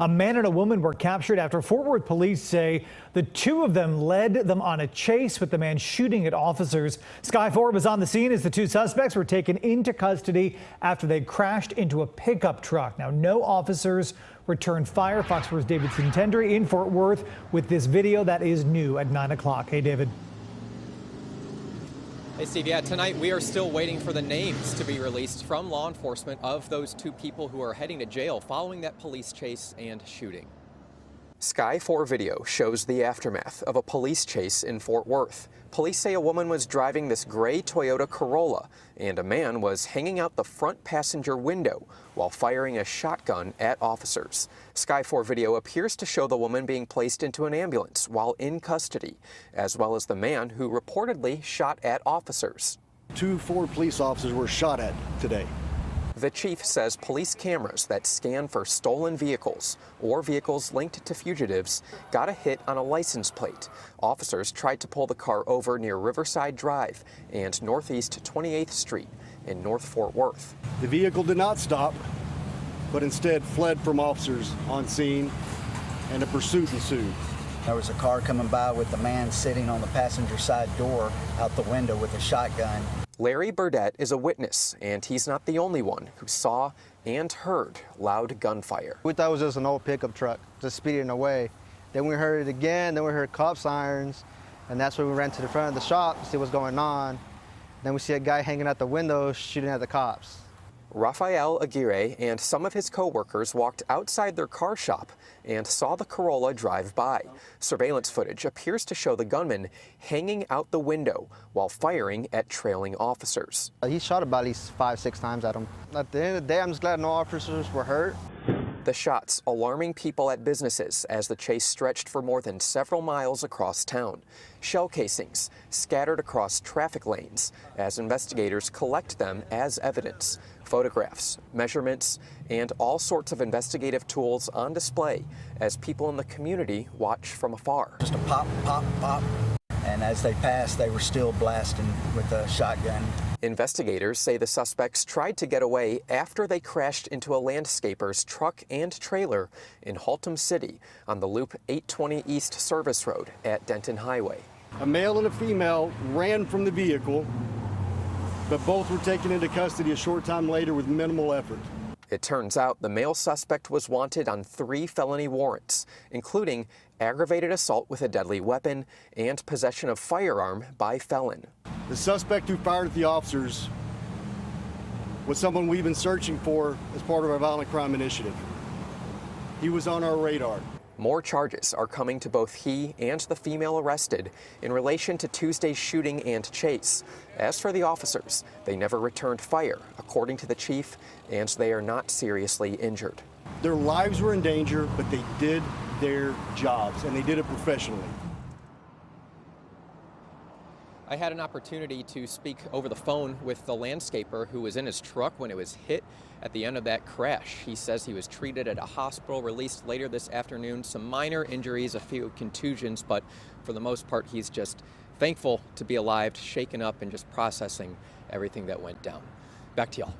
A man and a woman were captured after Fort Worth police say the two of them led them on a chase with the man shooting at officers. Sky 4 was on the scene as the two suspects were taken into custody after they crashed into a pickup truck. Now, no officers returned fire. Fox 4's David Sintendry in Fort Worth with this video that is new at 9 o'clock. Hey, David. Hey, Steve. Yeah, tonight we are still waiting for the names to be released from law enforcement of those two people who are heading to jail following that police chase and shooting. Sky 4 video shows the aftermath of a police chase in Fort Worth. Police say a woman was driving this gray Toyota Corolla and a man was hanging out the front passenger window while firing a shotgun at officers. Sky 4 video appears to show the woman being placed into an ambulance while in custody, as well as the man who reportedly shot at officers. 2 Ford police officers were shot at today. The chief says police cameras that scan for stolen vehicles or vehicles linked to fugitives got a hit on a license plate. Officers tried to pull the car over near Riverside Drive and Northeast 28th Street in North Fort Worth. The vehicle did not stop, but instead fled from officers on scene, and a pursuit ensued. There was a car coming by with the man sitting on the passenger side door out the window with a shotgun. Larry Burdett is a witness, and he's not the only one who saw and heard loud gunfire. We thought it was just an old pickup truck just speeding away. Then we heard it again, then we heard cop sirens, and that's when we ran to the front of the shop to see what's going on. Then we see a guy hanging out the window shooting at the cops. Rafael Aguirre and some of his co-workers walked outside their car shop and saw the Corolla drive by. Surveillance footage appears to show the gunman hanging out the window while firing at trailing officers. He shot about at least 5-6 times at him. At the end of the day, I'm just glad no officers were hurt. The shots alarming people at businesses as the chase stretched for more than several miles across town. Shell casings scattered across traffic lanes as investigators collect them as evidence. Photographs, measurements, and all sorts of investigative tools on display as people in the community watch from afar. Just a pop, pop, pop. And as they passed, they were still blasting with a shotgun. Investigators say the suspects tried to get away after they crashed into a landscaper's truck and trailer in Haltom City on the Loop 820 East Service Road at Denton Highway. A male and a female ran from the vehicle, but both were taken into custody a short time later with minimal effort. It turns out the male suspect was wanted on 3 felony warrants, including aggravated assault with a deadly weapon and possession of firearm by felon. The suspect who fired at the officers was someone we've been searching for as part of our violent crime initiative. He was on our radar. More charges are coming to both he and the female arrested in relation to Tuesday's shooting and chase. As for the officers, they never returned fire, according to the chief, and they are not seriously injured. Their lives were in danger, but they did their jobs, and they did it professionally. I had an opportunity to speak over the phone with the landscaper who was in his truck when it was hit at the end of that crash. He says he was treated at a hospital, released later this afternoon. Some minor injuries, a few contusions, but for the most part, he's just thankful to be alive, shaken up, and just processing everything that went down. Back to y'all.